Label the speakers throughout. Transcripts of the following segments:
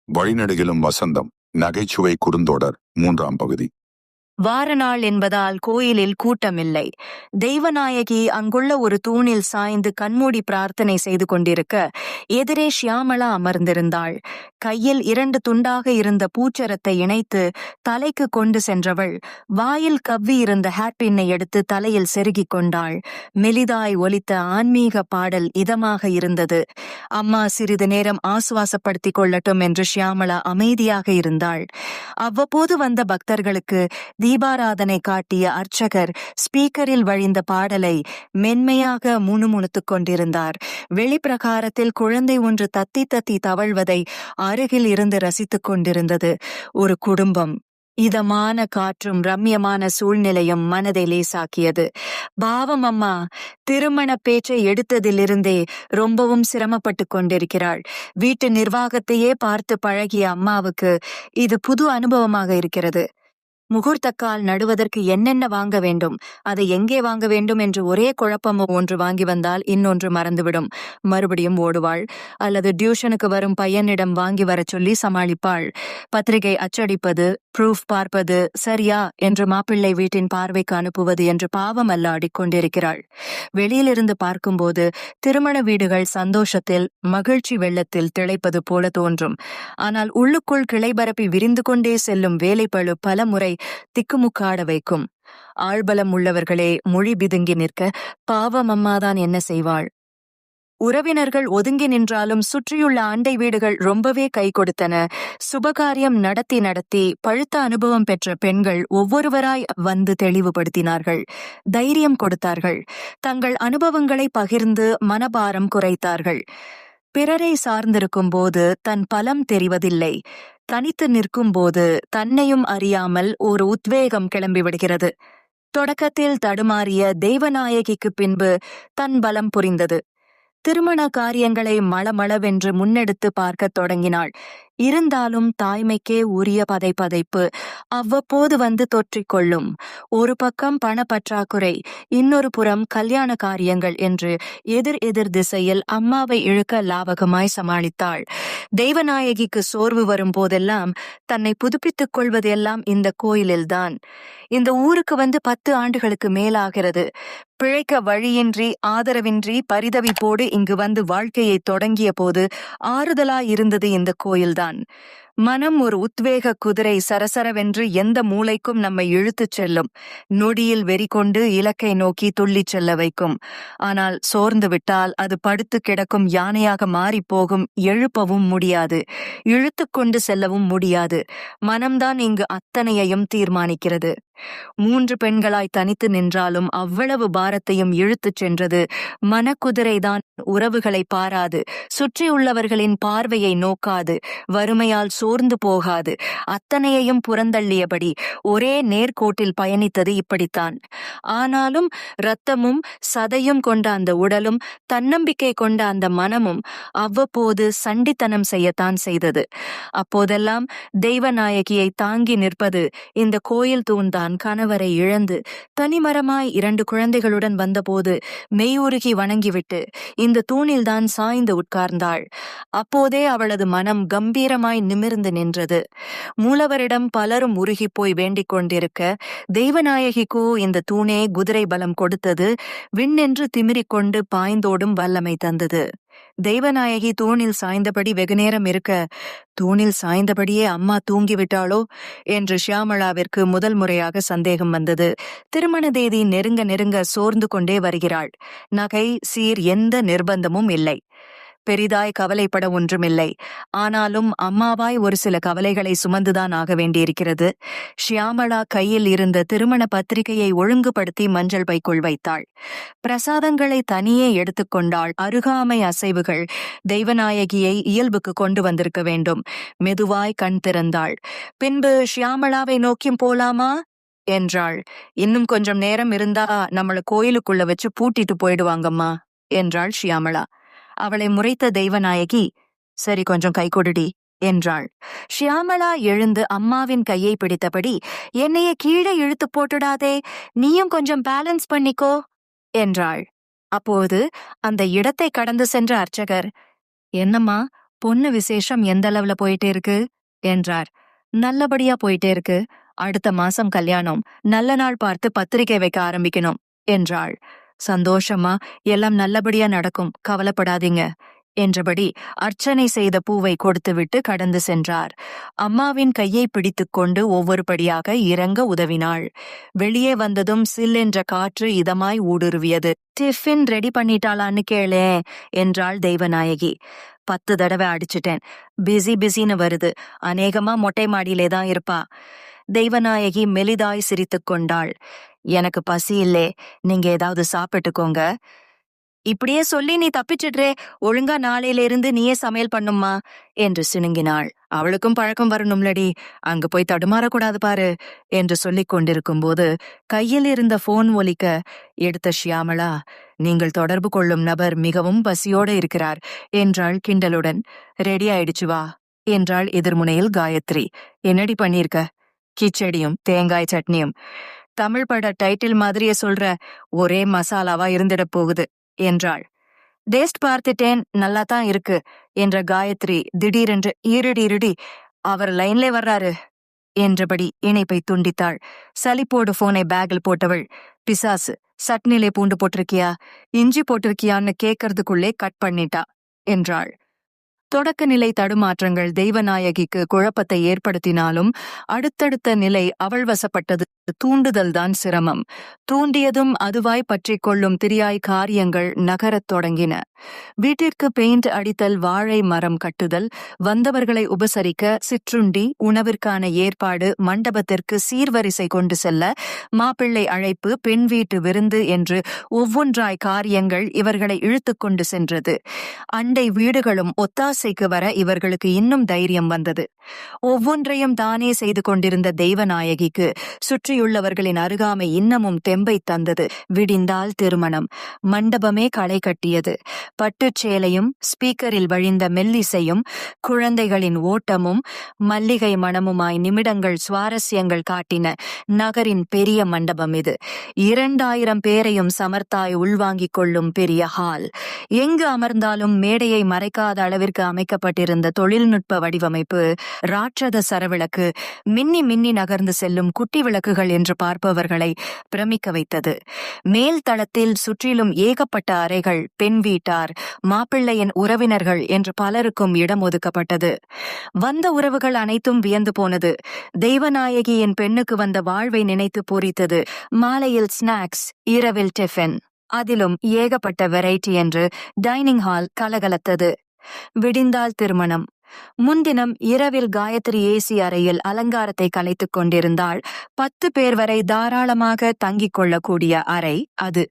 Speaker 1: வழிநெடுகிலும் வசந்தம் நகைச்சுவை குறுந்தொடர் 3ஆம் பகுதி.
Speaker 2: வாரநாள் என்பதால் கோயிலில் கூட்டமில்லை. தெய்வநாயகி அங்குள்ள ஒரு தூணில் சாய்ந்து கண்மூடி பிரார்த்தனை செய்து கொண்டிருக்க எதிரே ஷியாமளா அமர்ந்திருந்தாள். கையில் 2 துண்டாக இருந்த பூச்சரத்தை இணைத்து தலைக்கு கொண்டு சென்றவள் வாயில் கவ்வியிருந்த ஹேர்பின்னை எடுத்து தலையில் செருகிக் கொண்டாள். மெலிதாய் ஒலித்த ஆன்மீக பாடல் இதமாக இருந்தது. அம்மா சிறிது நேரம் ஆசுவாசப்படுத்திக் கொள்ளட்டும் என்று ஷியாமளா அமைதியாக இருந்தாள். அவ்வப்போது வந்த பக்தர்களுக்கு தீபாராதனை காட்டிய அர்ச்சகர் ஸ்பீக்கரில் வழிந்த பாடலை மென்மையாக முணுமுணுத்துக் கொண்டிருந்தார். வெளிப்பிரகாரத்தில் குழந்தை ஒன்று தத்தி தத்தி தவழ்வதை அருகில் இருந்து ரசித்துக் கொண்டிருந்தது. ஒரு குடும்பம். இதமான காற்றும் ரம்யமான சூழ்நிலையும் மனதை லேசாக்கியது. பாவம் அம்மா, திருமண பேச்சை எடுத்ததிலிருந்தே ரொம்பவும் சிரமப்பட்டு கொண்டிருக்கிறாள். வீட்டு நிர்வாகத்தையே பார்த்து பழகிய அம்மாவுக்கு இது புது அனுபவமாக இருக்கிறது. முகூர்த்தக்கால் நடுவதற்கு என்னென்ன வாங்க வேண்டும், அதை எங்கே வாங்க வேண்டும் என்று ஒரே குழப்பமோ. ஒன்று வாங்கி வந்தால் இன்னொன்று மறந்துவிடும். மறுபடியும் ஓடுவாள். அல்லது டியூஷனுக்கு வரும் பையனிடம் வாங்கி வர சொல்லி சமாளிப்பாள். பத்திரிகை அச்சடிப்பது, ப்ரூஃப் பார்ப்பது, சரியா என்று மாப்பிள்ளை வீட்டின் பார்வைக்கு அனுப்புவது என்று பாவம் அல்ல ஆடிக்கொண்டிருக்கிறாள். வெளியிலிருந்து பார்க்கும்போது திருமண வீடுகள் சந்தோஷத்தில் மகிழ்ச்சி வெள்ளத்தில் திளைப்பது போல தோன்றும். ஆனால் உள்ளுக்குள் கிளைபரப்பி விரிந்து கொண்டே செல்லும் வேலைப்பழு பல முறை திக்குமுக்காட வைக்கும். ஆள்பலம் உள்ளவர்களே மொழி பிதுங்கி நிற்க பாவம் அம்மாதான் என்ன செய்வாள்? உறவினர்கள் ஒதுங்கி நின்றாலும் சுற்றியுள்ள அண்டை வீடுகள் ரொம்பவே கை கொடுத்தன. சுபகாரியம் நடத்தி நடத்தி பழுத்த அனுபவம் பெற்ற பெண்கள் ஒவ்வொருவராய் வந்து தெளிவுபடுத்தினார்கள், தைரியம் கொடுத்தார்கள், தங்கள் அனுபவங்களை பகிர்ந்து மனபாரம் குறைத்தார்கள். பிறரை சார்ந்திருக்கும் போது தன் பலம் தெரிவதில்லை. தனித்து நிற்கும் போது தன்னையும் அறியாமல் ஒரு உத்வேகம் கிளம்பிவிடுகிறது. தொடக்கத்தில் தடுமாறிய தெய்வநாயகிக்கு பின்பு தன் பலம் புரிந்தது. திருமண காரியங்களை மளமளவென்று முன்னெடுத்து பார்க்கத் தொடங்கினாள். இருந்தாலும் தாய்மைக்கே உரிய பதைப்பதைப்பு அவ்வப்போது வந்து தொற்றிக்கொள்ளும். ஒரு பக்கம் பணப்பற்றாக்குறை, இன்னொரு புறம் கல்யாண காரியங்கள் என்று எதிர் எதிர் திசையில் அம்மாவை இழுக்க லாவகமாய் சமாளித்தாள். தெய்வநாயகிக்கு சோர்வு வரும் போதெல்லாம் தன்னை புதுப்பித்துக் கொள்வதெல்லாம் இந்த கோயிலில்தான். இந்த ஊருக்கு வந்து 10 ஆண்டுகளுக்கு மேலாகிறது. பிழைக்க வழியின்றி ஆதரவின்றி பரிதவிப்போடு இங்கு வந்து வாழ்க்கையை தொடங்கிய போது ஆறுதலாய் இருந்தது இந்த கோயில்தான். மனம் ஒரு உத்வேக குதிரை, சரசரவென்று எந்த மூலைக்கும் நம்மை இழுத்துச் செல்லும். நொடியில் வெறி கொண்டு இலக்கை நோக்கி துள்ளிச் செல்ல வைக்கும். ஆனால் சோர்ந்து விட்டால் அது படுத்து கிடக்கும் யானையாக மாறிப்போகும். எழுப்பவும் முடியாது, இழுத்து கொண்டு செல்லவும் முடியாது. மனம்தான் இங்கு அத்தனையையும் தீர்மானிக்கிறது. 3 பெண்களாய் தனித்து நின்றாலும் அவ்வளவு பாரத்தையும் இழுத்துச் சென்றது மனக்குதிரைதான். உறவுகளை பாராது, சுற்றியுள்ளவர்களின் பார்வையை நோக்காது, வறுமையால் சோர்ந்து போகாது. அத்தனையையும் புறந்தள்ளியபடி ஒரே நேர்கோட்டில் பயணித்தது இப்படித்தான். ஆனாலும் இரத்தமும் சதையும் கொண்ட அந்த உடலும் தன்னம்பிக்கை கொண்ட அந்த மனமும் அவ்வப்போது சண்டித்தனம் செய்யத்தான் செய்தது. அப்போதெல்லாம் தெய்வநாயகியை தாங்கி நிற்பது இந்த கோயில் தூண்தான். கணவரை இழந்து தனிமரமாய் 2 குழந்தைகளுடன் வந்தபோது மெய்யுருகி வணங்கிவிட்டு இந்த தூணில்தான் சாய்ந்து உட்கார்ந்தாள். அப்போதே அவளது மனம் கம்பீரமாய் நிமிர்ந்து நின்றது. மூலவரிடம் பலரும் உருகிப்போய் வேண்டிக் கொண்டிருக்க தெய்வநாயகிக்கோ இந்த தூணே குதிரை பலம் கொடுத்தது. விண்ணென்று திமிரிக்கொண்டு பாய்ந்தோடும் வல்லமை தந்தது. தெய்வநாயகி தூணில் சாய்ந்தபடி வெகுநேரம் இருக்க, தூணில் சாய்ந்தபடியே அம்மா தூங்கிவிட்டாளோ என்று ஷியாமளாவிற்கு முதல் முறையாக சந்தேகம் வந்தது. திருமண தேதி நெருங்க நெருங்க சோர்ந்து கொண்டே வருகிறாள். நகை சீர் எந்த நிர்பந்தமும் இல்லை. பெரிதாய் கவலைப்பட ஒன்றுமில்லை. ஆனாலும் அம்மாவாய் ஒரு சில கவலைகளை சுமந்துதான் ஆக வேண்டியிருக்கிறது. ஷியாமளா கையில் இருந்த திருமண பத்திரிகையை ஒழுங்குபடுத்தி மஞ்சள் பைக்குள் வைத்தாள். பிரசாதங்களை தனியே எடுத்துக்கொண்டாள். அருகாமை அசைவுகள் தெய்வநாயகியை இயல்புக்கு கொண்டு வந்திருக்க வேண்டும். மெதுவாய் கண் திறந்தாள். பின்பு ஷியாமளாவை நோக்கியும் போலாமா என்றாள். இன்னும் கொஞ்சம் நேரம் இருந்தா நம்மள கோயிலுக்குள்ள வச்சு பூட்டிட்டு போயிடுவாங்கம்மா என்றாள் ஷியாமளா. அவளை முறைத்த தெய்வநாயகி, சரி கொஞ்சம் கை கொடுடி என்றாள். ஷியாமளா எழுந்து அம்மாவின் கையை பிடித்தபடி, என்னைய கீழே இழுத்து போட்டுடாதே, நீயும் கொஞ்சம் பேலன்ஸ் பண்ணிக்கோ என்றாள். அப்போது அந்த இடத்தை கடந்து சென்ற அர்ச்சகர், என்னம்மா பொண்ணு விசேஷம் எந்த அளவுல போயிட்டே இருக்கு என்றார். நல்லபடியா போயிட்டே இருக்கு. அடுத்த மாசம் கல்யாணம். நல்ல நாள் பார்த்து பத்திரிக்கை வைக்க ஆரம்பிக்கணும் என்றாள். சந்தோஷமா, எல்லாம் நல்லபடியா நடக்கும், கவலைப்படாதீங்க என்றபடி அர்ச்சனை செய்த பூவை கொடுத்துவிட்டு கடந்து சென்றார். அம்மாவின் கையை பிடித்துக்கொண்டு ஒவ்வொரு படியாக இறங்க உதவினாள். வெளியே வந்ததும் சில் என்ற காற்று இதமாய் ஊடுருவியது. டிஃபின் ரெடி பண்ணிட்டாளான்னு கேளே என்றாள் தெய்வநாயகி. 10 தடவை அடிச்சிட்டேன். பிஸின்னு வருது. அநேகமா மொட்டை மாடியிலே தான் இருப்பா. தெய்வநாயகி மெலிதாய் சிரித்துக் கொண்டாள். எனக்கு பசி இல்லே, நீங்க ஏதாவது சாப்பிட்டுக்கோங்க. இப்படியே சொல்லி நீ தப்பிச்சிடுறே, ஒழுங்கா நாளையிலிருந்து நீயே சமையல் பண்ணும்மா என்று சினுங்கினாள். அவளுக்கும் பழக்கம் வரணும்லடி, அங்க போய் தடுமாறக்கூடாது பாரு என்று சொல்லிக் கொண்டிருக்கும் போது கையில் இருந்த போன் ஒலிக்க எடுத்த ஷியாமளா, நீங்கள் தொடர்பு கொள்ளும் நபர் மிகவும் பசியோடு இருக்கிறார் என்றாள் கிண்டலுடன். ரெடி ஆயிடுச்சு வா என்றாள் எதிர்முனையில் காயத்ரி. என்னடி பண்ணிருக்க? கிச்சடியும் தேங்காய் சட்னியும். தமிழ் பட டைட்டில் மாதிரியே சொல்ற, ஒரே மசாலாவா இருந்திட போகுது என்றாள். டேஸ்ட் பார்த்துட்டேன், நல்லாதான் இருக்கு என்ற காயத்ரி திடீரென்று இருடி அவர் லைன்லே வர்றாரு என்றபடி இணைப்பை துண்டித்தாள். சலிப்போடு போனை பேக்கில் போட்டவள், பிசாசு, சட்னிலே பூண்டு போட்டிருக்கியா, இஞ்சி போட்டிருக்கியான்னு கேட்கறதுக்குள்ளே கட் பண்ணிட்டா என்றாள். தொடக்க நிலை தடுமாற்றங்கள் தெய்வநாயகிக்கு குழப்பத்தை ஏற்படுத்தினாலும் அடுத்தடுத்த நிலை அவள் வசப்பட்டது. தூண்டுதல்தான் சிரமம். தூண்டியதும் அதுவாய் பற்றி கொள்ளும் திரியாய் காரியங்கள் நகரத் தொடங்கின. வீட்டிற்கு பெயிண்ட் அடித்தல், வாழை மரம் கட்டுதல், வந்தவர்களை உபசரிக்க சிற்றுண்டி, உணவிற்கான ஏற்பாடு, மண்டபத்திற்கு சீர்வரிசை கொண்டு செல்ல, மாப்பிள்ளை அழைப்பு, பெண் வீட்டு விருந்து என்று ஒவ்வொன்றாய் காரியங்கள் இவர்களை இழுத்து கொண்டு சென்றது. அண்டை வீடுகளும் ஒத்தாசைக்கு வர இவர்களுக்கு இன்னும் தைரியம் வந்தது. ஒவ்வொன்றையும் தானே செய்து கொண்டிருந்த தெய்வநாயகிக்கு சுற்றியுள்ளவர்களின் அருகாமை இன்னமும் தெம்பை தந்தது. விடிந்தால் திருமணம். மண்டபமே களை கட்டியது. பட்டுச்சேலையும் ஸ்பீக்கரில் வழிந்த மெல்லிசையும் குழந்தைகளின் ஓட்டமும் மல்லிகை மணமுமாய் நிமிடங்கள் சுவாரஸ்யங்கள் காட்டின. நகரின் பெரிய மண்டபம் இது. 2000 பேரையும் சமர்த்தாய் உள்வாங்கிக் கொள்ளும் பெரிய ஹால். எங்கு அமர்ந்தாலும் மேடையை மறைக்காத அளவிற்கு அமைக்கப்பட்டிருந்த தொழில்நுட்ப வடிவமைப்பு, ராட்சத சரவிளக்கு, மின்னி மின்னி நகர்ந்து செல்லும் குட்டி விளக்குகள் என்று பார்ப்பவர்களை பிரமிக்க வைத்தது. மேல் தளத்தில் சுற்றிலும் ஏகப்பட்ட அறைகள், பெண் வீட்டார், மாப்பிள்ளையின் உறவினர்கள் என்று பலருக்கும் இடம் ஒதுக்கப்பட்டது. வந்த உறவுகள் அனைத்தும் வியந்து போனது. தெய்வநாயகியின் பெண்ணுக்கு வந்த வாழ்வை நினைத்து பூரித்தது. மாலையில் ஸ்நாக்ஸ், இரவில் டிஃபன், அதிலும் ஏகப்பட்ட வெரைட்டி என்று டைனிங் ஹால் கலகலத்தது. விடிந்தால் திருமணம். முன்தினம் இரவில் காயத்ரி ஏசி அறையில் அலங்காரத்தை கலைத்துக் கொண்டிருந்தாள். 10 பேர் வரை தாராளமாக தங்கிக் கொள்ளக்கூடிய அறை அது.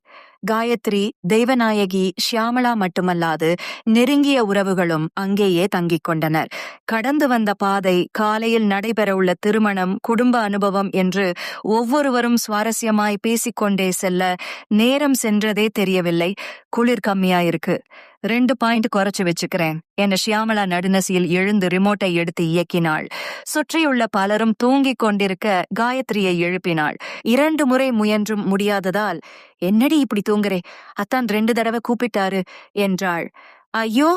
Speaker 2: காயத்ரி, தெய்வநாயகி, ஷியாமளா மட்டுமல்லாது நெருங்கிய உறவுகளும் அங்கேயே தங்கிக் கொண்டனர். கடந்து வந்த பாதை, காலையில் நடைபெறவுள்ள திருமணம், குடும்ப அனுபவம் என்று ஒவ்வொருவரும் சுவாரஸ்யமாய் பேசிக்கொண்டே செல்ல நேரம் சென்றதே தெரியவில்லை. குளிர் கம்மியாயிருக்கு, 2 பாயிண்ட் குறைச்சு வச்சுக்கிறேன் என ஷியாமளா நடுநசியில் எழுந்து ரிமோட்டை எடுத்து இயக்கினாள். சுற்றியுள்ள பலரும் தூங்கிக் கொண்டிருக்க காயத்ரியை எழுப்பினாள். 2 முறை முயன்றும் முடியாததால், என்னடி இப்படி தூங்குறே, அத்தான் 2 தடவை கூப்பிட்டாரு என்றாள். ஐயோ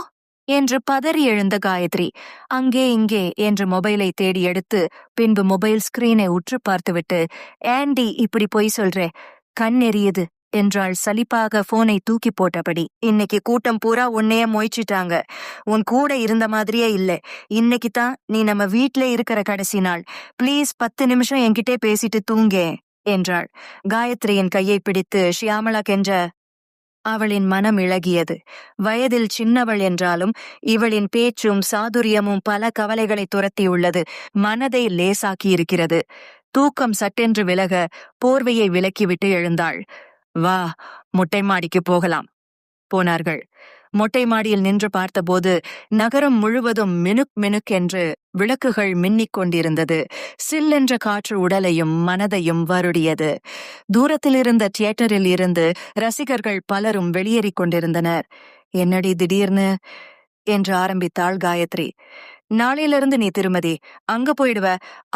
Speaker 2: என்று பதறி எழுந்த காயத்ரி அங்கே இங்கே என்று மொபைலை தேடி எடுத்து பின்பு மொபைல் ஸ்கிரீனை உற்று பார்த்துவிட்டு, ஆண்டி இப்படி பொய் சொல்றே, கண் எரியுது என்றாள் சலிப்பாக போனை தூக்கி போட்டபடி. இன்னைக்கு கூட்டம் பூரா உன்னைய மொய்ச்சிட்டாங்க. உன் கூட இருந்த மாதிரியே இல்ல. இன்னைக்கு தான் நீ நம்ம வீட்ல இருக்கிற கடைசி நாள். ப்ளீஸ் 10 நிமிஷம் என்கிட்டே பேசிட்டு தூங்கே என்றாள். காயத்ரியின் கையை பிடித்து ஷியாமளா கென்ற. அவளின் மனம் இளகியது. வயதில் சின்னவள் என்றாலும் இவளின் பேச்சும் சாதுரியமும் பல கவலைகளை துரத்தியுள்ளது. மனதை லேசாக்கியிருக்கிறது. தூக்கம் சட்டென்று விலக போர்வையை விலக்கிவிட்டு எழுந்தாள். வா, மொட்டை மாடிக்கு போகலாம். போனார்கள். மொட்டை மாடியில் நின்று பார்த்தபோது நகரம் முழுவதும் மினுக் மினுக் என்று விளக்குகள் மின்னிக் கொண்டிருந்தது. சில்லென்ற காற்று உடலையும் மனதையும் வருடியது. தூரத்தில் இருந்த தியேட்டரில் இருந்து ரசிகர்கள் பலரும் வெளியேறிக் கொண்டிருந்தனர். என்னடி திடீர்னு என்று ஆரம்பித்தாள் காயத்ரி. நாளையிலிருந்து நீ திருமதி, அங்க போயிடுவ,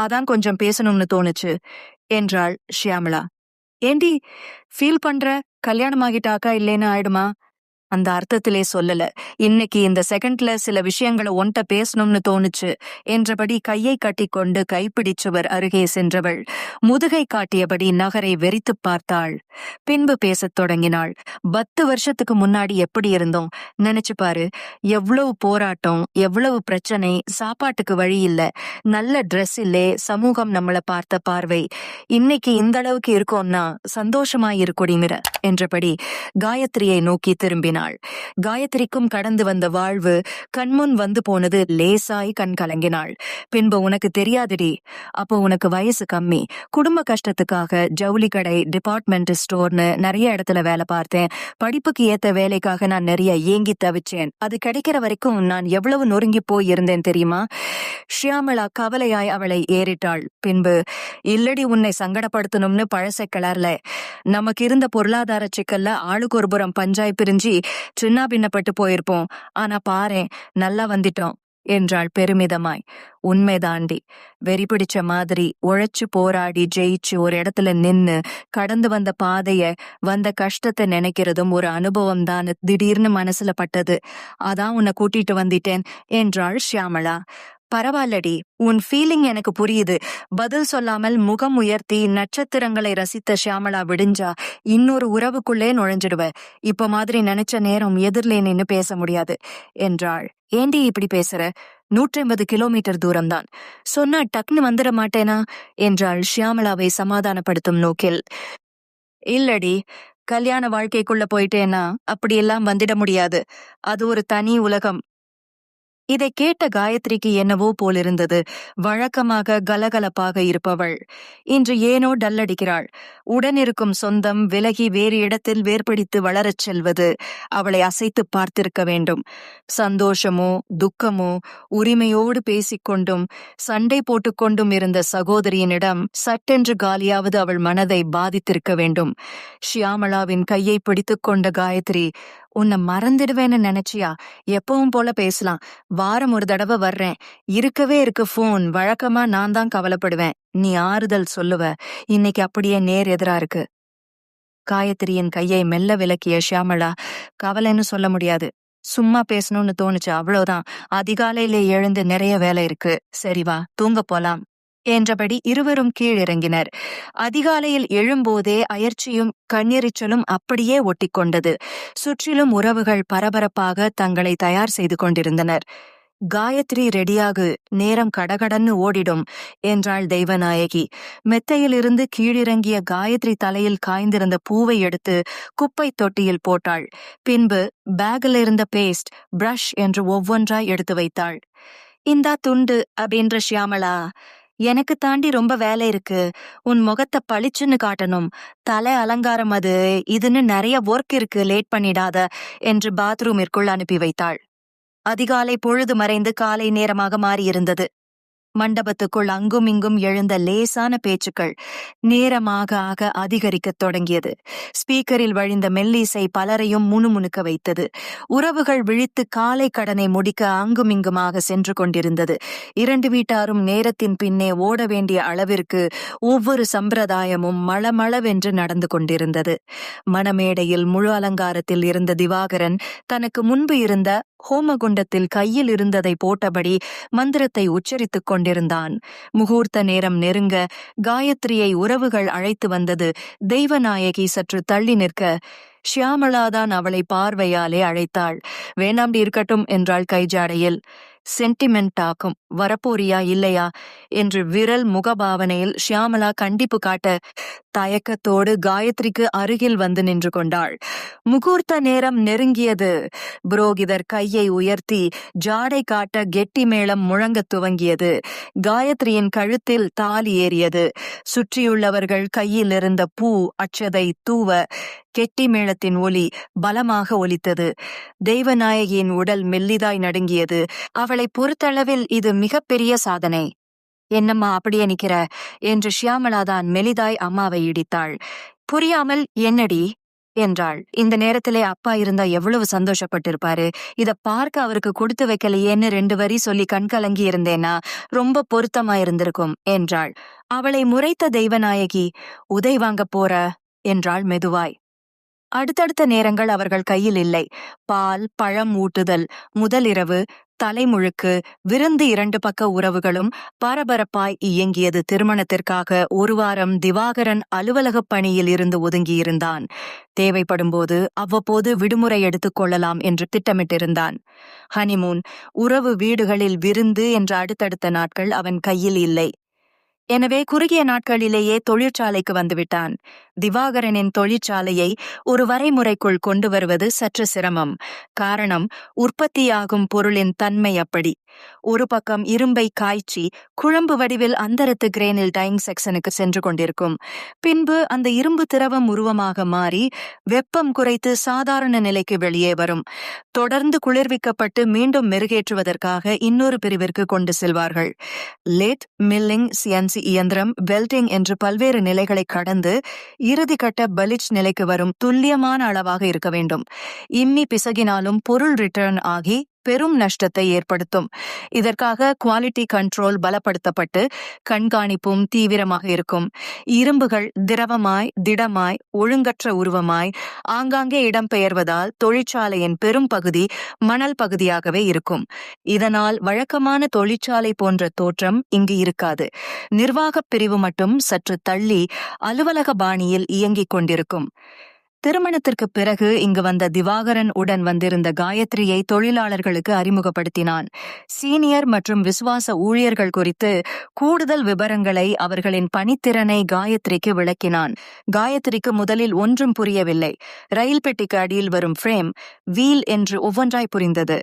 Speaker 2: அதான் கொஞ்சம் பேசணும்னு தோணுச்சு என்றாள் ஷியாமளா. ஏண்டி ஃபீல் பண்ற? கல்யாணம் ஆகிட்டாக்கா இல்லேன்னு ஆயிடுமா? அந்த அர்த்தத்திலே சொல்லல. இன்னைக்கு இந்த செகண்ட்ல சில விஷயங்களை ஒன்ட்ட பேசணும்னு தோணுச்சு என்றபடி கையை கட்டிக்கொண்டு கைப்பிடிச்சவர் அருகே சென்றவள் முதுகை காட்டியபடி நகரை வெறித்துப் பார்த்தாள். பின்பு பேசத் தொடங்கினாள். 10 வருஷத்துக்கு முன்னாடி எப்படி இருந்தோம் நினைச்சு பாரு. எவ்வளவு போராட்டம், எவ்வளவு பிரச்சனை, சாப்பாட்டுக்கு வழி இல்ல, நல்ல ட்ரெஸ் இல்லே, சமூகம் நம்மள பார்த்த பார்வை. இன்னைக்கு இந்த அளவுக்கு இருக்கோம்னா சந்தோஷமாயிருக்குடிமிர என்றபடி காயத்ரியை நோக்கி திரும்பினாள். காயத்ரிக்கும் கடந்து வந்த வாழ்வு கண்முன் வந்து போனது. லேசாய் கண் கலங்கினாள். பின்பு உனக்கு தெரியாதுடி, அப்போ உனக்கு வயசு கம்மி. குடும்ப கஷ்டத்துக்காக ஜவுளி கடை, டிபார்ட்மெண்ட் ஸ்டோர்னு நிறைய இடத்துல வேலை பார்த்தேன். படிப்புக்கு ஏத்த வேலைக்காக நான் நிறைய ஏங்கி தவிச்சேன். அது கிடைக்கிற வரைக்கும் நான் எவ்வளவு நொறுங்கி போய் இருந்தேன் தெரியுமா? ஷியாமளா கவலையாய் அவளை ஏறிட்டாள். பின்பு, இல்லடி உன்னை சங்கடப்படுத்தணும்னு பழசை கிளறல. நமக்கு இருந்த பொருளாதார சிக்கல்ல ஆளுக்கு ஒரு புறம் பஞ்சாய் பிரிஞ்சு சின்ன பின்னப்பட்டு போயிருப்போம். ஆனா பாரேன், நல்லா வந்துட்டோம் என்றாள் பெருமிதமாய். உண்மைதாண்டி. வெறி பிடிச்ச மாதிரி உழைச்சு போராடி ஜெயிச்சு ஒரு இடத்துல நின்னு கடந்து வந்த பாதைய, வந்த கஷ்டத்தை நினைக்கிறதும் ஒரு அனுபவம் தான் திடீர்னு மனசுல பட்டது. அதான் உன்னை கூட்டிட்டு வந்துட்டேன் என்றாள் ஷியாமளா. பரவாயில்லடி, உன் ஃபீலிங் எனக்கு புரியுது. பதில் சொல்லாமல் முகம் உயர்த்தி நட்சத்திரங்களை ரசித்த ஷியாமளா விடிஞ்சா இன்னொரு உறவுக்குள்ளே நுழைஞ்சிடுவ. இப்ப மாதிரி நினைச்ச நேரம் எதிரிலே நின்னு பேச முடியாது என்றாள். ஏண்டி இப்படி பேசுற? 150 கிலோமீட்டர் தூரம்தான். சொன்னா டக்குன்னு வந்துட மாட்டேனா என்றாள் ஷியாமளாவை சமாதானப்படுத்தும் நோக்கில். இல்லடி, கல்யாண வாழ்க்கைக்குள்ள போயிட்டேனா அப்படியெல்லாம் வந்துட முடியாது. அது ஒரு தனி உலகம். இதை கேட்ட காயத்ரிக்கு என்னவோ போலிருந்தது. வழக்கமாக கலகலப்பாக இருப்பவள் இன்று ஏனோ டல்லடிக்கிறாள். உடனிருக்கும் சொந்தம் விலகி வேறு இடத்தில் வேர்பிடித்து வளரச் செல்வது அவளை அசைத்து பார்த்திருக்க வேண்டும். சந்தோஷமோ துக்கமோ உரிமையோடு பேசிக்கொண்டும் சண்டை போட்டுக்கொண்டும் இருந்த சகோதரியினிடம் சட்டென்று காலியாவது அவள் மனதை பாதித்திருக்க வேண்டும். ஷியாமளாவின் கையை பிடித்துக் கொண்ட காயத்ரி, உன்னை மறந்துடுவேன்னு நினைச்சியா? எப்பவும் போல பேசலாம். வாரம் ஒரு தடவை வர்றேன். இருக்கவே இருக்கு போன். வழக்கமா நான் தான் கவலைப்படுவேன், நீ ஆறுதல் சொல்லுவ. இன்னைக்கு அப்படியே நேர் எதிரா இருக்கு. காயத்ரியின் கையை மெல்ல விலக்கிய ஷியாமளா, கவலைன்னு சொல்ல முடியாது, சும்மா பேசணும்னு தோணுச்சு, அவ்வளவுதான். அதிகாலையிலே எழுந்து நிறைய வேலை இருக்கு. சரி வா, தூங்க போலாம் என்றபடி இருவரும் கீழிறங்கினர். அதிகாலையில் எழும்போதே அயர்ச்சியும் கண்ணெரிச்சலும் அப்படியே ஒட்டிக்கொண்டது. சுற்றிலும் உறவுகள் பரபரப்பாக தங்களை தயார் செய்து கொண்டிருந்தனர். காயத்ரி ரெடியாகு, நேரம் கடகடன்னு ஓடிடும் என்றாள் தெய்வநாயகி. மெத்தையிலிருந்து கீழிறங்கிய காயத்ரி தலையில் காய்ந்திருந்த பூவை எடுத்து குப்பை தொட்டியில் போட்டாள். பின்பு பேக்கில் இருந்த பேஸ்ட், பிரஷ் என்று ஒவ்வொன்றாய் எடுத்து வைத்தாள். இந்தா துண்டு அப்படின்ற ஷியாமளா, எனக்கு தாண்டி ரொம்ப வேலை இருக்கு. உன் முகத்தை பளிச்சுன்னு காட்டணும். தலை அலங்காரம் அது இதுன்னு நிறைய ஒர்க் இருக்கு, லேட் பண்ணிடாத என்று பாத்ரூமிற்குள் அனுப்பி வைத்தாள். அதிகாலை பொழுது மறைந்து காலை நேரமாக மாறியிருந்தது. மண்டபத்துக்குள் அங்கும் இங்கும் எழுந்த லேசான பேச்சுக்கள் நேரமாக ஆக அதிகரிக்கத் தொடங்கியது. ஸ்பீக்கரில் வழிந்த மெல்லிசை பலரையும் முணுமுணுக்க வைத்தது. உறவுகள் விழித்து காலை கடனை முடிக்க அங்கும் இங்குமாக சென்று கொண்டிருந்தது. 2 வீட்டாரும் நேரத்தின் பின்னே ஓட வேண்டிய அளவிற்கு ஒவ்வொரு சம்பிரதாயமும் மளமளவென்று நடந்து கொண்டிருந்தது. மணமேடையில் முழு அலங்காரத்தில் இருந்த திவாகரன் தனக்கு முன்பு இருந்த ஹோமகுண்டத்தில் கையில் இருந்ததை போட்டபடி மந்திரத்தை உச்சரித்துக் கொண்டிருந்தான். முகூர்த்த நேரம் நெருங்க காயத்ரியை உறவுகள் அழைத்து வந்தது. தெய்வநாயகி சற்று தள்ளி நிற்க ஷியாமளாதான் அவளை பார்வையாலே அழைத்தாள். வேண்டாம்டி இருக்கட்டும் என்றாள் கைஜாடையில். சென்டிமெண்ட் ஆக்கும், வரப்போறியா இல்லையா என்று விரல் முகபாவனையில் ஷியாமளா கண்டிப்பு காட்ட தயக்கத்தோடு காயத்ரிக்கு அருகில் வந்து நின்று கொண்டாள். முகூர்த்த நேரம் நெருங்கியது. புரோகிதர் கையை உயர்த்தி ஜாடை காட்ட கெட்டி மேளம் முழங்கத் துவங்கியது. காயத்ரியின் கழுத்தில் தாலி ஏறியது. சுற்றியுள்ளவர்கள் கையில் இருந்த பூ அட்சதை தூவ கெட்டி மேளத்தின் ஒலி பலமாக ஒலித்தது. தெய்வநாயகியின் உடல் மெல்லிதாய் நடுங்கியது. அவளை பொறுத்தளவில் இது மிகப்பெரிய சாதனை. என்னம்மா அப்படியே நிக்கிற என்று ஷியாமளாதான் மெலிதாய் அம்மாவை இடித்தாள். புரியாமல் என்னடி என்றாள். இந்த நேரத்திலே அப்பா இருந்தா எவ்வளவு சந்தோஷப்பட்டிருப்பாரு. இத பார்க்க அவருக்கு கொடுத்து வைக்கலையேன்னு 2 வரி சொல்லி கண்கலங்கி இருந்தேனா ரொம்ப பொருத்தமா இருந்திருக்கும் என்றாள். அவளை முறைத்த தெய்வநாயகி, உதை வாங்க போற என்றாள் மெதுவாய். அடுத்தடுத்த நேரங்கள் அவர்கள் கையில் இல்லை. பால், பழம் ஊட்டுதல், முதலிரவு, தலைமுழுக்கு, விருந்து, 2 பக்க உறவுகளும் பரபரப்பாய் இயங்கியது. திருமணத்திற்காக 1 வாரம் திவாகரன் அலுவலகப் பணியில் இருந்து ஒதுங்கியிருந்தான். தேவைப்படும்போது அவ்வப்போது விடுமுறை எடுத்துக் கொள்ளலாம் என்று திட்டமிட்டிருந்தான். ஹனிமூன், உறவு வீடுகளில் விருந்து என்ற அடுத்தடுத்த நாட்கள் அவன் கையில் இல்லை. எனவே குறுகிய நாட்களிலேயே தொழிற்சாலைக்கு வந்துவிட்டான். திவாகரனின் தொழிற்சாலையை ஒரு வரைமுறைக்குள் கொண்டு வருவது சற்று சிரமம். காரணம், உற்பத்தியாகும் பொருளின் தன்மை அப்படி. ஒரு பக்கம் இரும்பை காய்ச்சி குழம்பு வடிவில் அந்தரத்து கிரேனில் டைங் செக்ஷனுக்கு சென்று கொண்டிருக்கும். பின்பு அந்த இரும்பு திரவம் உருவமாக மாறி வெப்பம் குறைத்து சாதாரண நிலைக்கு வெளியே வரும். தொடர்ந்து குளிர்விக்கப்பட்டு மீண்டும் மெருகேற்றுவதற்காக இன்னொரு பிரிவிற்கு கொண்டு செல்வார்கள். லேத், மில்லிங், சிஎன்சி இயந்திரம், வெல்டிங் என்று பல்வேறு நிலைகளை கடந்து இறுதிக்கட்ட பலிச் நிலைக்கு வரும். துல்லியமான அளவாக இருக்க வேண்டும். இம்மி பிசகினாலும் பொருள் ரிட்டர்ன் ஆகி பெரும் நஷ்டத்தை ஏற்படுத்தும். இதற்காக குவாலிட்டி கண்ட்ரோல் பலப்படுத்தப்பட்டு கண்காணிப்பும் தீவிரமாக இருக்கும். இரும்புகள் திரவமாய், திடமாய், ஒழுங்கற்ற உருவமாய் ஆங்காங்கே இடம்பெயர்வதால் தொழிற்சாலையின் பெரும் பகுதி மணல் பகுதியாகவே இருக்கும். இதனால் வழக்கமான தொழிற்சாலை போன்ற தோற்றம் இங்கு இருக்காது. நிர்வாகப் பிரிவு மட்டும் சற்று தள்ளி அலுவலக பாணியில் இயங்கிக் கொண்டிருக்கும். திருமணத்திற்கு பிறகு இங்கு வந்த திவாகரன் உடன் வந்திருந்த காயத்ரியை தொழிலாளர்களுக்கு அறிமுகப்படுத்தினான். சீனியர் மற்றும் விசுவாச ஊழியர்கள் குறித்து கூடுதல் விவரங்களை, அவர்களின் பணித்திறனை காயத்ரிக்கு விளக்கினான். காயத்ரிக்கு முதலில் ஒன்றும் புரியவில்லை. ரயில் பெட்டிக்கு அடியில் வரும் ஃப்ரேம், வீல் என்று ஒவ்வொன்றாய் புரிந்தது.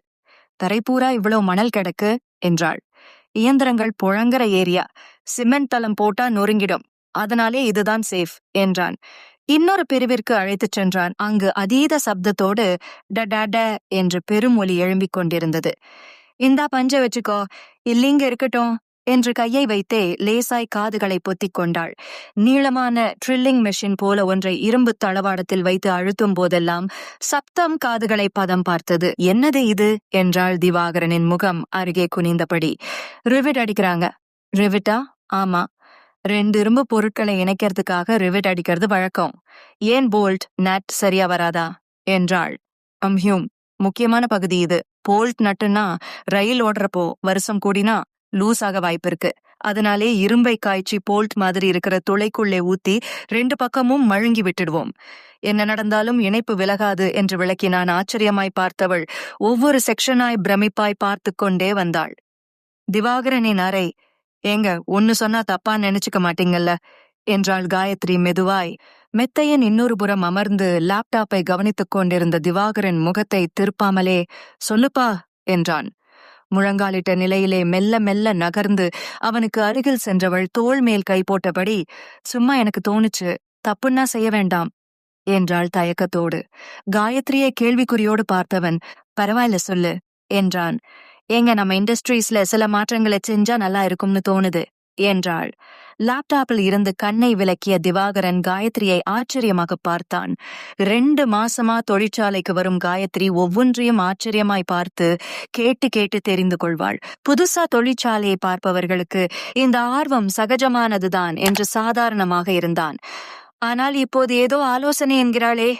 Speaker 2: தரைப்பூரா இவ்வளவு மணல் கிடக்கு என்றாள். இயந்திரங்கள் புழங்குற ஏரியா, சிமெண்ட் தளம் போட்டா நொறுங்கிடும், அதனாலே இதுதான் சேஃப் என்றான். இன்னொரு பிரிவிற்கு அழைத்துச் சென்றான். அங்கு அதீத சப்தத்தோடு ட என்று பெரும் ஒலி எழும்பிக் கொண்டிருந்தது. இந்தா பஞ்ச வச்சுக்கோ, இல்லீங்க இருக்கட்டும் என்று கையை வைத்தே லேசாய் காதுகளை பொத்திக் கொண்டாள். நீளமான ட்ரில்லிங் மெஷின் போல ஒன்றை இரும்பு தளவாடத்தில் வைத்து அழுத்தும் போதெல்லாம் சப்தம் காதுகளை பதம் பார்த்தது. என்னது இது என்றாள் திவாகரனின் முகம் அருகே குனிந்தபடி. ரிவிட் அடிக்கிறாங்க. ரிவிட்டா? ஆமா, 2 இரும்பு பொருட்களை இணைக்கிறதுக்காக ரிவிட் அடிக்கிறது வழக்கம். ஏன் போல்ட், நட் சரியா வராதா என்றாள். முக்கியமான பகுதி இது. போல்ட் நட்டுன்னா ரயில் ஓடுறப்போ வருஷம் கூடினா லூஸ் ஆக வாய்ப்பு இருக்கு. அதனாலே இரும்பை காய்ச்சி போல்ட் மாதிரி இருக்கிற துளைக்குள்ளே ஊத்தி 2 பக்கமும் மழுங்கி விட்டுடுவோம். என்ன நடந்தாலும் இணைப்பு விலகாது என்று விளக்கினான். ஆச்சரியமாய் பார்த்தவள் ஒவ்வொரு செக்ஷனாய் பிரமிப்பாய் பார்த்து கொண்டே வந்தாள். திவாகரனின் அறை. ஏங்க, ஒன்னு சொன்னா தப்பா நினைச்சுக்க மாட்டீங்கல்ல என்றாள் காயத்ரி மெதுவாய். மெத்தையின் இன்னொரு புறம் அமர்ந்து லேப்டாப்பை கவனித்துக் கொண்டிருந்த திவாகரன் முகத்தை திருப்பாமலே சொல்லுப்பா என்றான். முழங்காலிட்ட நிலையிலே மெல்ல மெல்ல நகர்ந்து அவனுக்கு அருகில் சென்றவள் தோள் மேல் கை போட்டபடி, சும்மா எனக்கு தோணுச்சு, தப்புன்னா செய்ய வேண்டாம் என்றாள் தயக்கத்தோடு. காயத்ரியை கேள்விக்குறியோடு பார்த்தவன், பரவாயில்ல சொல்லு என்றான். ஏங்க, நம்ம இண்டஸ்ட்ரீஸ்ல சில மாற்றங்களை செஞ்சா நல்லா இருக்கும்னு தோணுது என்றாள். லேப்டாப்பில் இருந்து கண்ணை விலக்கிய திவாகரன் காயத்ரியை ஆச்சரியமாக பார்த்தான். 2 மாசமா தொழிற்சாலைக்கு வரும் காயத்ரி ஒவ்வொன்றையும் ஆச்சரியமாய் பார்த்து கேட்டு கேட்டு தெரிந்து கொள்வாள். புதுசா தொழிற்சாலையை பார்ப்பவர்களுக்கு இந்த ஆர்வம் சகஜமானதுதான் என்று சாதாரணமாக இருந்தான். ஆனால் இப்போது ஏதோ ஆலோசனை என்கிறாளே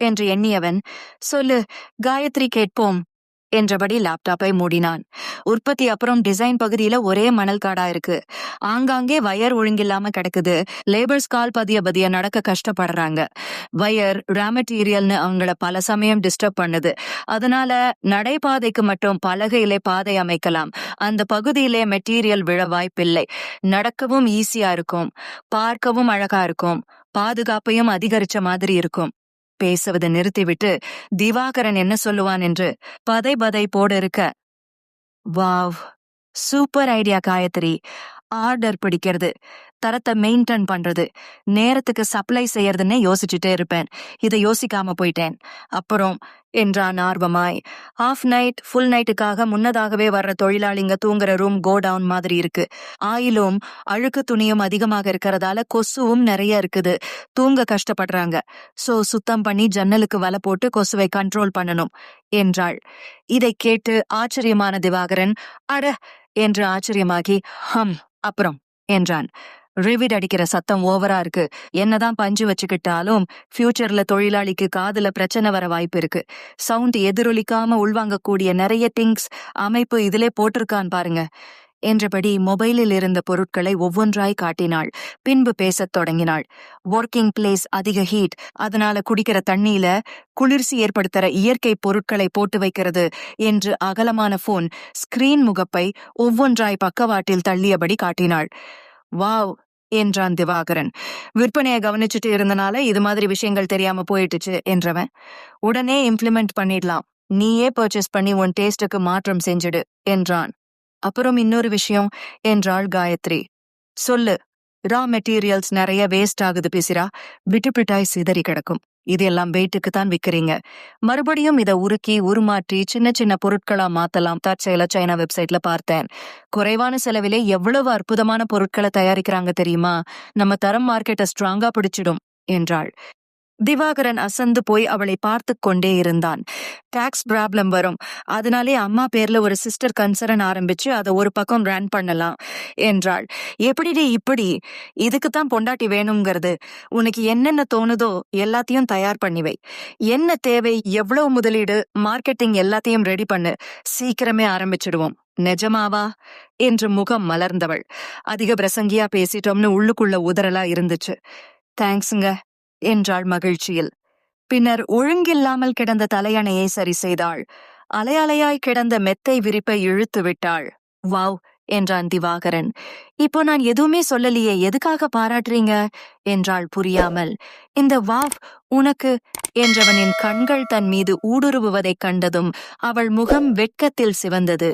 Speaker 2: என்று எண்ணியவன், சொல்லு காயத்ரி, கேட்போம் என்றபடி லேப்டாப்பை மூடினான். உற்பத்தி அப்புறம் டிசைன் பகுதியில ஒரே மணல் காடா இருக்கு. ஆங்காங்கே வயர் ஒழுங்கில்லாம கிடக்குது. லேபர்ஸ் கால் பதிய நடக்க கஷ்டப்படுறாங்க. வயர், ரா மெட்டீரியல்னு அவங்கள பல சமயம் டிஸ்டர்ப் பண்ணுது. அதனால நடைபாதைக்கு மட்டும் பலகையிலே பாதை அமைக்கலாம். அந்த பகுதியிலே மெட்டீரியல் விழ வாய்ப்பில்லை. நடக்கவும் ஈஸியா இருக்கும், பார்க்கவும் அழகா இருக்கும், பாதுகாப்பையும் அதிகரிச்ச மாதிரி இருக்கும். பேசுவதை நிறுத்திவிட்டு திவாகரன் என்ன சொல்லுவான் என்று பதை போட இருக்க, wow, super idea Gayathri. Order பிடிக்கிறது, தரத்தை மெயின்டைன் பண்றது, நேரத்துக்கு சப்ளை செய்யறதுன்னே யோசிச்சுட்டே இருப்பேன். இதை யோசிக்காம போயிட்டேன். அப்புறம் என்றான் ஆர்வமாய், ஹாஃப் நைட், ஃபுல் நைட்டுக்காக முன்னதாகவே வர்ற தொழிலாளிங்க தூங்குற ரூம் கோடவுன் மாதிரி இருக்கு. ஆயிலும் அழுக்கு துணியும் அதிகமாக இருக்கிறதால கொசுவும் நிறைய இருக்குது. தூங்க கஷ்டப்படுறாங்க. சோ சுத்தம் பண்ணி ஜன்னலுக்கு வலை போட்டு கொசுவை கண்ட்ரோல் பண்ணணும் என்றாள். இதை கேட்டு ஆச்சரியமான திவாகரன், அட என்று ஆச்சரியமாகி, அப்புறம் என்றான். ரிவிட் அடிக்கிற சத்தம் ஓவரா இருக்கு. என்னதான் பஞ்சு வச்சுக்கிட்டாலும் ஃபியூச்சர்ல தொழிலாளிக்கு காதுல பிரச்சனை வர வாய்ப்பு இருக்கு. சவுண்ட் எதிரொலிக்காம உள்வாங்கக்கூடிய நிறைய திங்ஸ் அமைப்பு இதிலே போட்டிருக்கான் பாருங்க என்றபடி மொபைலில் இருந்த பொருட்களை ஒவ்வொன்றாய் காட்டினாள். பின்பு பேசத் தொடங்கினாள். ஒர்க்கிங் பிளேஸ் அதிக ஹீட், அதனால குடிக்கிற தண்ணியில குளிர்ச்சி ஏற்படுத்துற இயற்கை பொருட்களை போட்டு வைக்கிறது என்று அகலமான போன் ஸ்கிரீன் முகப்பை ஒவ்வொன்றாய் பக்கவாட்டில் தள்ளியபடி காட்டினாள். வாவ் என்றான் திவாகரன். விற்பனையை கவனிச்சுட்டு இருந்தனால இது மாதிரி விஷயங்கள் தெரியாம போயிட்டுச்சு என்றவன். உடனே இம்ப்ளிமெண்ட் பண்ணிடலாம், நீயே பர்ச்சேஸ் பண்ணி உன் டேஸ்டுக்கு மாற்றம் செஞ்சிடு என்றான். அப்புறம் இன்னொரு விஷயம் என்றாள் காயத்ரி. சொல்லு. ரா மெட்டீரியல்ஸ் நிறைய வேஸ்ட் ஆகுது பிசிரா, பிட்டாய் சிதறி கிடக்கும். இதெல்லாம் வெயிட்டுக்கு தான் விக்கிறீங்க. மறுபடியும் இதை உருக்கி உருமாற்றி சின்ன சின்ன பொருட்களா மாத்தலாம். தற்செயல சைனா வெப்சைட்ல பார்த்தேன். குறைவான செலவிலே எவ்வளவு அற்புதமான பொருட்களை தயாரிக்கிறாங்க தெரியுமா? நம்ம தரம் மார்க்கெட்டை ஸ்ட்ராங்கா பிடிச்சிடும் என்றாள். திவாகரன் அசந்து போய் அவளை பார்த்து கொண்டே இருந்தான். டாக்ஸ் ப்ராப்ளம் வரும், அதனாலே அம்மா பேர்ல ஒரு சிஸ்டர் கன்சர்ன் ஆரம்பிச்சு அதை ஒரு பக்கம் ரன் பண்ணலாம் என்றாள். எப்படிடி இப்படி? இதுக்குத்தான் பொண்டாட்டி வேணுங்கிறது. உனக்கு என்னென்ன தோணுதோ எல்லாத்தையும் தயார் பண்ணி வை. என்ன தேவை, எவ்வளவு முதலீடு, மார்க்கெட்டிங் எல்லாத்தையும் ரெடி பண்ணு. சீக்கிரமே ஆரம்பிச்சிடுவோம். நிஜமாவா என்று முகம் மலர்ந்தவள். அதிக பிரசங்கியா பேசிட்டோம்னு உள்ளுக்குள்ள உதறலா இருந்துச்சு. தேங்க்ஸுங்க என்றாள் மகிழ்ச்சியில். பின்னர் ஒழுங்கில்லாமல் கிடந்த தலையணையை சரி செய்தாள். அலையலையாய் கிடந்த மெத்தை விரிப்பை இழுத்து விட்டாள். வாவ் என்றான் திவாகரன். இப்போ நான் எதுவுமே சொல்லலையே, எதுக்காக பாராட்டுறீங்க என்றாள் புரியாமல். இந்த வாவ் உனக்கு என்றவனின் கண்கள் தன் மீது ஊடுருவுவதைக் கண்டதும் அவள் முகம் வெட்கத்தில் சிவந்தது.